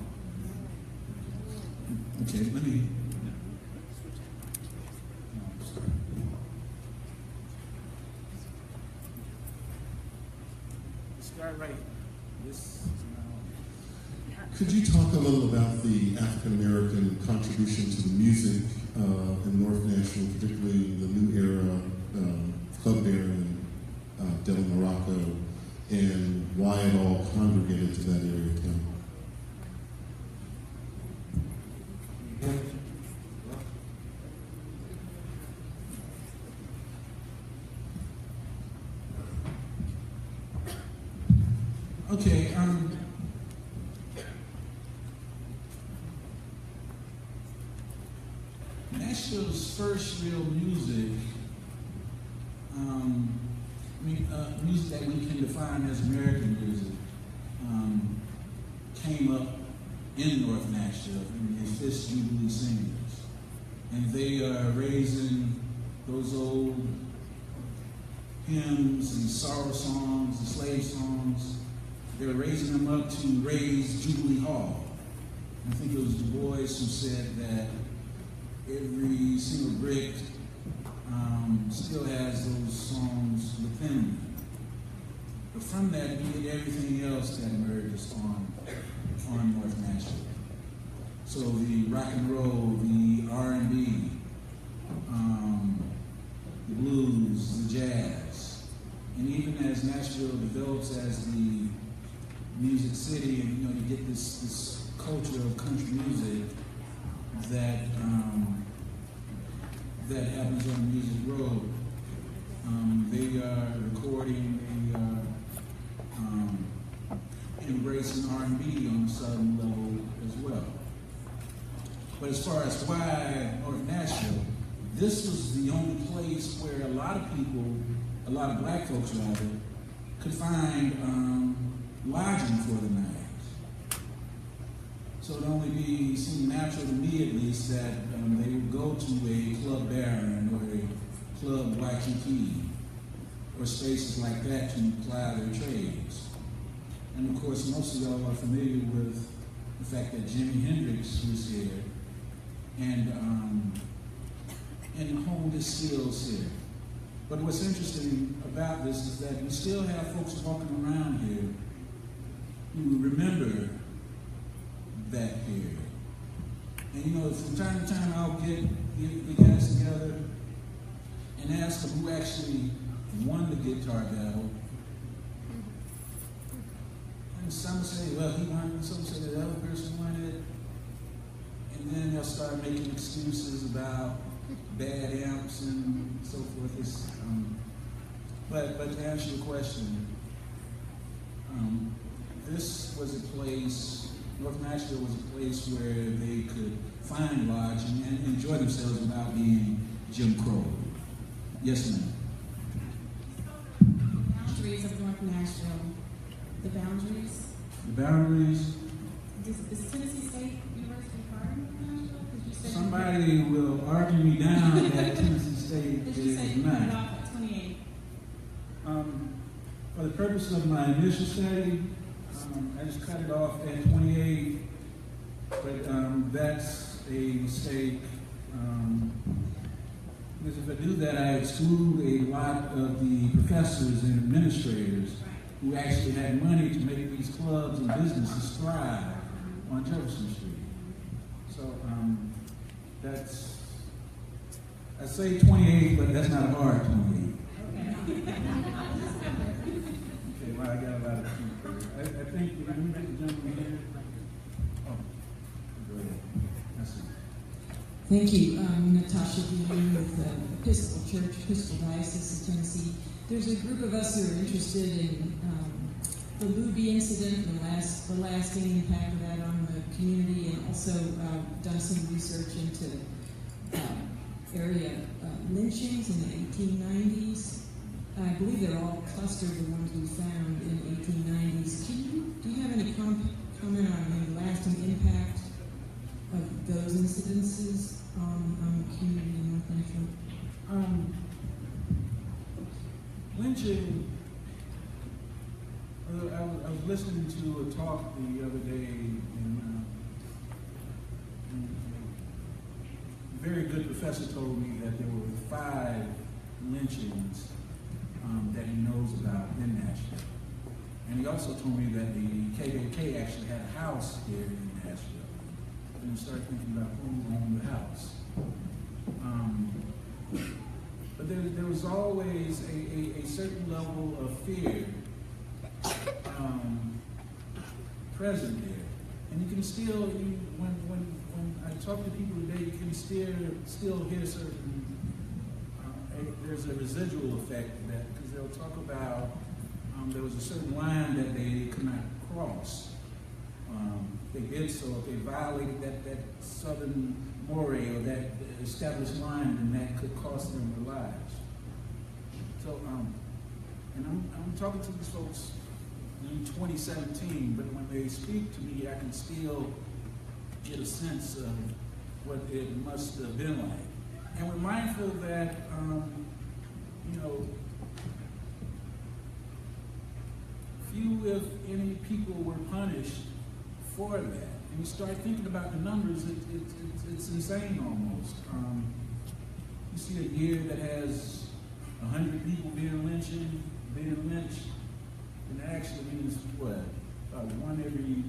Okay, let me. Start right. Could you talk a little about the African American contribution to the music in North Nashville, particularly the new era, Club Baron, Del Morocco, and why it all congregated to that area of town? Okay, Nashville's first real music, music that we can define as American music, came up in North Nashville in the Fifth Jubilee Singers. And they are raising those old hymns and sorrow songs and slave songs. They were raising them up to raise Jubilee Hall. I think it was Du Bois who said that every single brick still has those songs within them. But from that, you get everything else that emerges on North Nashville. So the rock and roll, the R&B, the blues, the jazz. And even as Nashville develops as the music city, and you know, you get this culture of country music that that happens on Music Road. They are recording, they are embracing R&B on a southern level as well. But as far as why North Nashville, this was the only place where a lot of people, a lot of black folks rather, could find lodging for the night. So it only seemed natural to me, at least, that they would go to a Club Baron or a Club Waikiki or spaces like that to ply their trades. And of course, most of y'all are familiar with the fact that Jimi Hendrix was here and honed his skills here. But what's interesting about this is that we still have folks walking around here who remember that period. And you know, from time to time I'll get guys together and ask them who actually won the guitar battle. And some say, well, he won, some say the other person won it. And then they'll start making excuses about bad amps and so forth. But to answer your question, this was a place, North Nashville was a place where they could find lodging and enjoy themselves without being Jim Crow. Yes, ma'am. Boundaries of North Nashville. The boundaries. The boundaries. Is Tennessee State University part of North Nashville? Because you Somebody will argue me down that Tennessee State Did you say is you cut it not. off at 28? For the purpose of my initial study, I just cut it off at 28, but that's a mistake. Because if I do that, I exclude a lot of the professors and administrators who actually had money to make these clubs and businesses thrive on Jefferson Street. So that's, I say 28, but that's not a hard 28. Okay, well, I got a lot of people. I think, let me get the gentleman here. Oh, go ahead. That's it. Thank you. I'm Natasha Dean with the Episcopal Church, Episcopal Diocese of Tennessee. There's a group of us who are interested in the Luby incident, the lasting impact of that on the community, and also done some research into area lynchings in the 1890s. I believe they're all clustered, the ones we found in the 1890s. Do you have any comment on the lasting impact of those incidences on the community in North Nashville? Lynching, I was listening to a talk the other day, and a very good professor told me that there were 5 lynchings that he knows about in Nashville. And he also told me that the KKK actually had a house here in Nashville. And you start thinking about who owned the house. But there was always a certain level of fear present there. And you can still, when I talk to people today, you can still hear certain, there's a residual effect of that, because they'll talk about there was a certain line that they could not cross. They did so, if they violated that southern moray or that established line, then that could cost them their lives. So, and I'm talking to these folks in 2017, but when they speak to me, I can still get a sense of what it must have been like. And we're mindful that, few, if any, people were punished for that. And you start thinking about the numbers, it's insane almost. You see a year that has 100 people being lynched, and that actually means what? About 1 every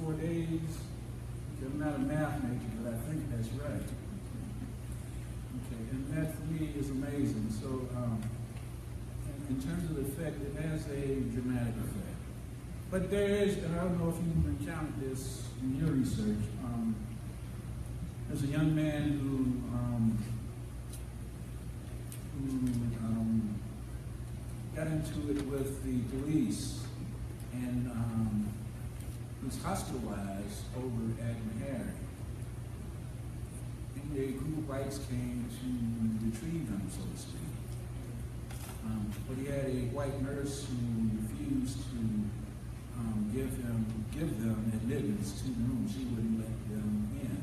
3-4 days? Okay, I'm not a math major, but I think that's right. Okay, and that for me is amazing. So, in terms of the effect, it has a dramatic effect. But there is, and I don't know if you've encountered this in your research, there's a young man who got into it with the police and was hospitalized over at Meharry. And a group of whites came to retrieve him, so to speak. But he had a white nurse who refused to give them admittance to the room. She wouldn't let them in.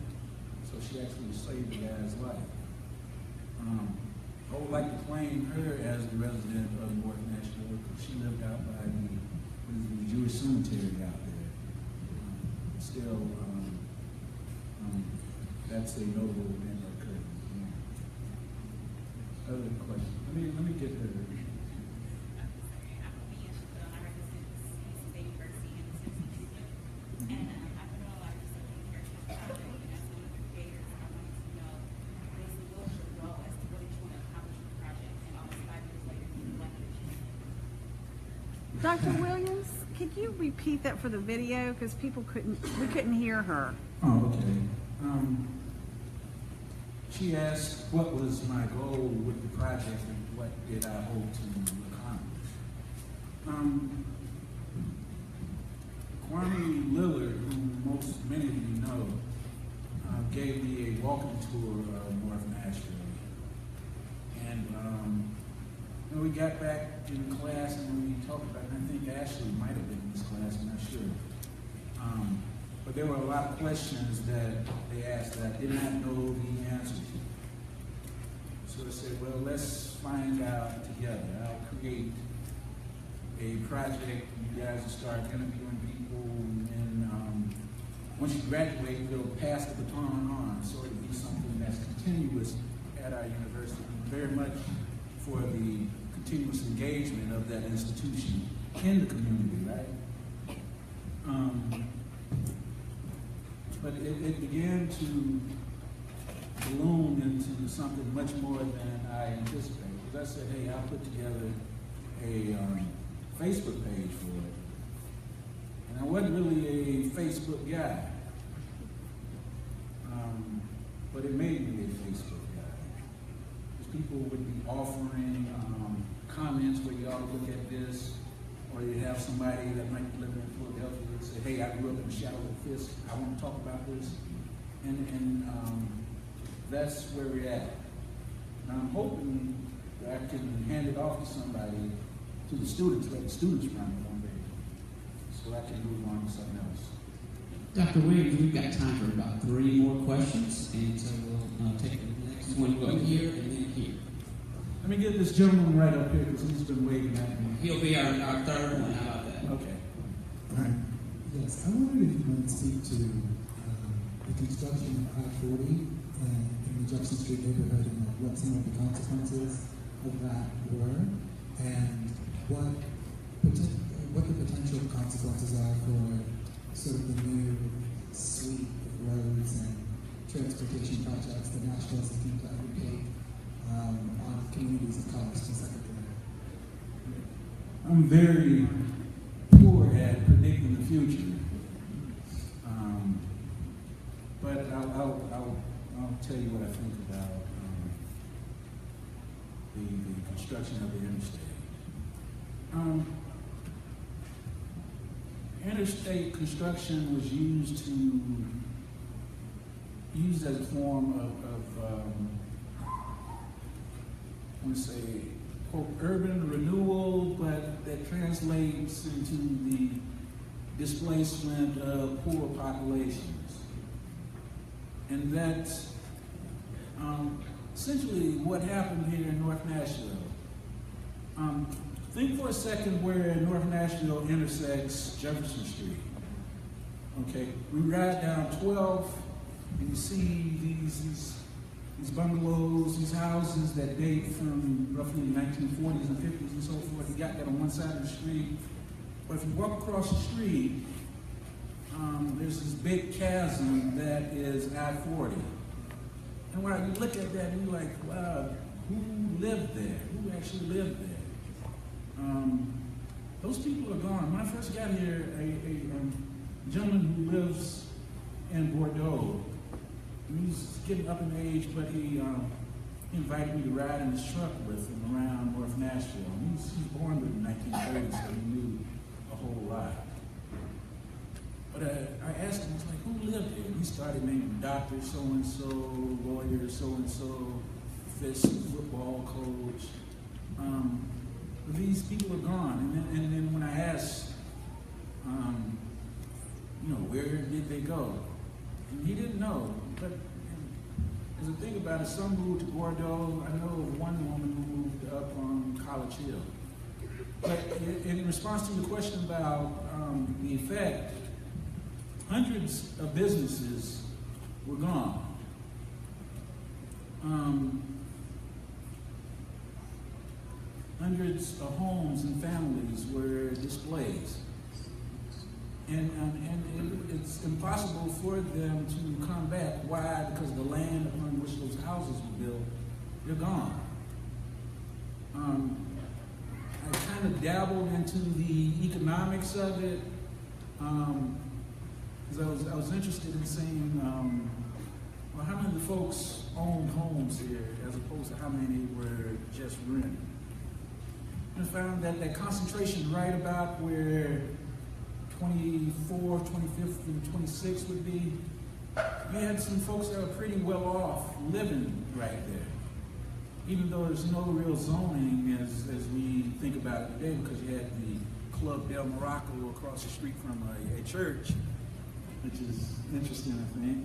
So she actually saved the guy's life. I would like to claim her as the resident of North Nashville because she lived out by the Jewish cemetery out there. Still, that's a notable event that occurred. Other questions? Let me get her. Dr. Williams, could you repeat that for the video? Because we couldn't hear her. Oh, okay. She asked what was my goal with the project and what did I hope to accomplish. Kwame Lillard, who many of you know, gave me a walking tour of North Nashville. And we got back in class and we talked about it, and I think Ashley might have been in this class, I'm not sure. But there were a lot of questions that they asked that I did not know the answer to. So I said, well, let's find out together. I'll create a project. You guys will start interviewing people, and once you graduate, we'll pass the baton on. So it'll be something that's continuous at our university, very much for the continuous engagement of that institution in the community, right? But it began to balloon into something much more than I anticipated. Because I said, hey, I'll put together a Facebook page for it. And I wasn't really a Facebook guy. But it made me a Facebook guy. Because people would be offering comments where you ought to look at this, or you have somebody that might live in Philadelphia and say, hey, I grew up in the shadow of Fisk, I want to talk about this. And that's where we're at. And I'm hoping that I can hand it off to somebody, to the students, let the students run it one day, so I can move on to something else. Dr. Williams, we've got time for about 3 more questions, and so we'll take the next one up here and then here. Let me get this gentleman right up here because he's been waving at me. He'll be our third one. How about that? Okay. All right. Yes, I wondered if you might speak to the construction of I-40 in the Jefferson Street neighborhood and what some of the consequences of that were, and what the potential consequences are for sort of the new suite of roads and transportation projects that Nashville is looking to undertake on communities of color specifically. I'm very poor at predicting the future, but I'll tell you what I think about the construction of the interstate. Interstate construction was used as a form of I want to say, quote, urban renewal, but that translates into the displacement of poor populations. And that's essentially what happened here in North Nashville. Think for a second where North Nashville intersects Jefferson Street. Okay, we ride down 12 and you see these bungalows, these houses that date from roughly the 1940s and 50s and so forth. You got that on one side of the street. But if you walk across the street, there's this big chasm that is I-40. And when you look at that, you're like, wow, who lived there? Who actually lived there? Those people are gone. When I first got here, a gentleman who lives in Bordeaux, he's getting up in age, but he invited me to ride in his truck with him around North Nashville. He's born in the 1930s, so he knew a whole lot. But I asked him, I was like, who lived here? And he started naming doctor so-and-so, lawyer so-and-so, Fisk football coach. But these people are gone. And then when I asked, where did they go? And he didn't know. But as a thing about it, some moved to Bordeaux. I know of one woman who moved up on College Hill. But in response to the question about the effect, hundreds of businesses were gone. Hundreds of homes and families were displaced. And it's impossible for them to come back. Why? Because the land upon which those houses were built, they're gone. I kind of dabbled into the economics of it, because I was interested in seeing, how many of the folks owned homes here as opposed to how many were just rented. And I found that concentration right about where 24th, 25th, and 26th would be, you had some folks that were pretty well off living right there. Even though there's no real zoning as we think about it today, because you had the Club Del Morocco across the street from a church. which is interesting, I think.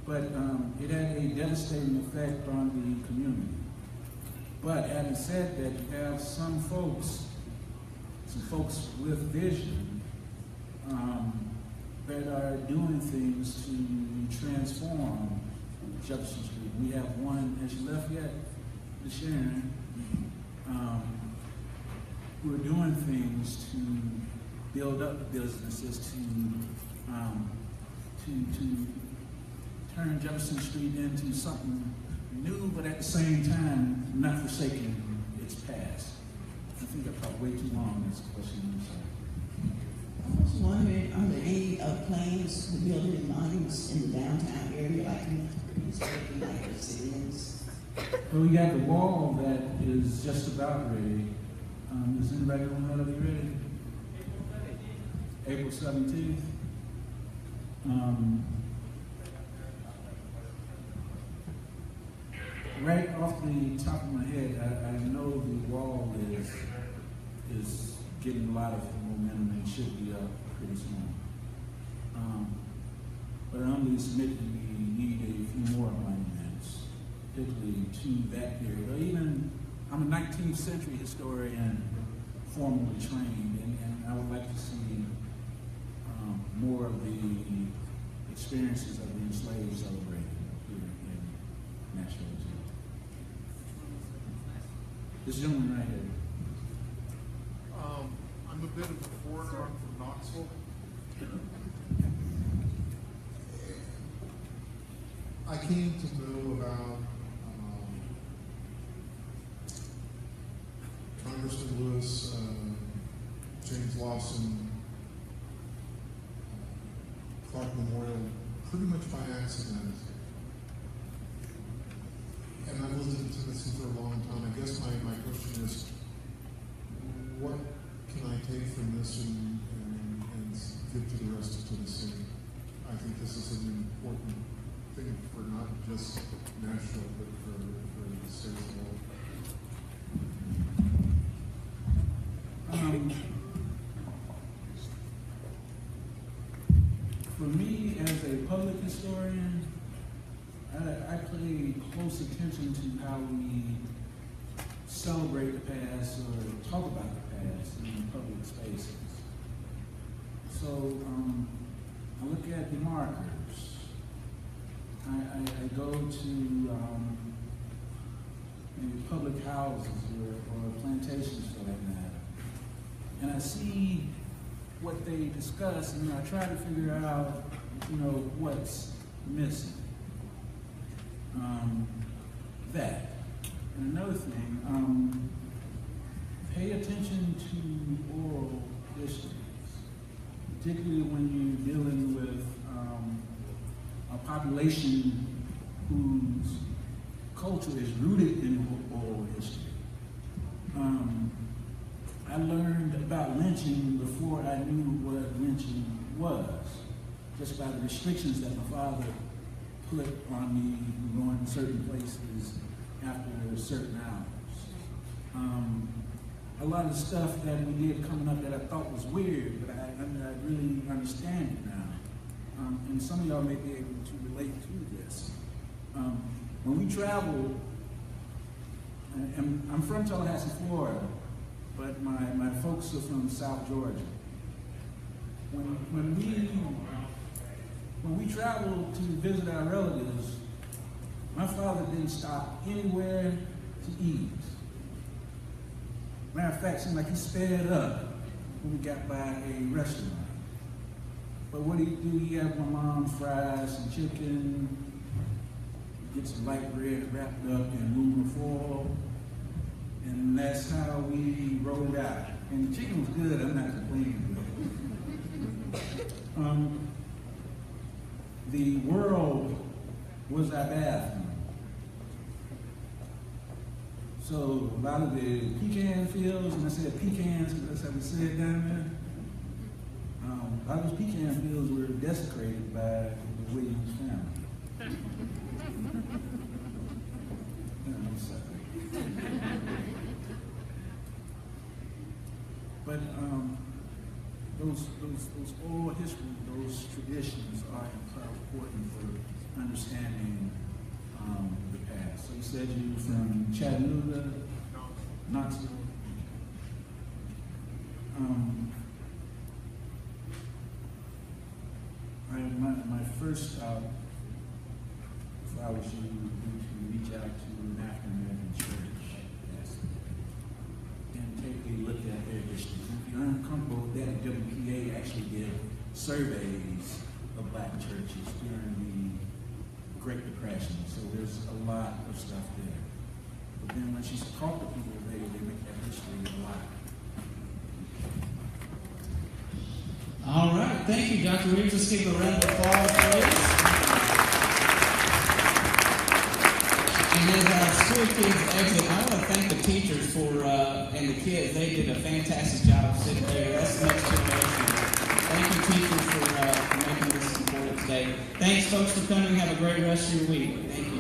But it had a devastating effect on the community. But having said that, you have some folks with vision that are doing things to transform Jefferson Street. We have one, has she left yet? Ms. Sharon, who are doing things to build up businesses, to turn Jefferson Street into something new, but at the same time, not forsaking its past. I think I talked way too long on this question. I was wondering, are there any plans to build any monuments in the downtown area, like the citizens? Well, we got the wall that is just about ready. Is anybody want that to be ready? April 17th. Right off the top of my head, I know the wall is getting a lot of momentum and should be up pretty soon. But I'm going to submit that we need a few more monuments, particularly to that period. Or even, I'm a 19th century historian, formally trained, and I would like to see more of the experiences of the enslaved celebrated here in Nashville. This gentleman right here. I'm a bit of a foreigner. I'm from Knoxville. I came to know about Congressman Lewis, James Lawson, Clark Memorial pretty much by accident. And I've lived in Tennessee for a long time. I guess my question is, what can I take from this and give to the rest of Tennessee? I think this is an important thing for not just Nashville, but for the state as well. For me, as a public historian, I pay close attention to how we celebrate the past or talk about the past in public spaces. So I look at the markers. I go to maybe public houses or plantations for that matter. And I see what they discuss, and I try to figure out, what's missing. That. And another thing, pay attention to oral histories, particularly when you're dealing with a population whose culture is rooted in oral history. I learned about lynching before I knew what lynching was, just by the restrictions that my father put on me going to certain places after certain hours. A lot of stuff that we did coming up that I thought was weird, but I really understand it now. And some of y'all may be able to relate to this. When we travel, and I'm from Tallahassee, Florida, but my folks are from South Georgia. When we traveled to visit our relatives, my father didn't stop anywhere to eat. Matter of fact, it seemed like he sped up when we got by a restaurant. But what did he do? He had my mom fry some chicken, get some light bread wrapped up in aluminum foil, and that's how we rolled out. And the chicken was good, I'm not complaining. The world was our bathroom. So a lot of the pecan fields, and I said pecans because that's how we say it down there, a lot of those pecan fields were desecrated by the Williams family. I'm sorry. But traditions are important for understanding the past. So you said you were from Chattanooga, Knoxville. My first stop, if I was you, would be to reach out to an African American church, yes, and take a look at their history. If you're uncomfortable with that, WPA actually did surveys of black churches during the Great Depression, so there's a lot of stuff there. But then when she's talked to people, they make that history a lot. All right, thank you, Dr. Williams. Let's give a round of applause, please. And as our school kids exit, I want to thank the teachers and the kids. They did a fantastic job sitting there. That's the next generation. Thank you, teachers, for making this important today. Thanks, folks, for coming. Have a great rest of your week. Thank you.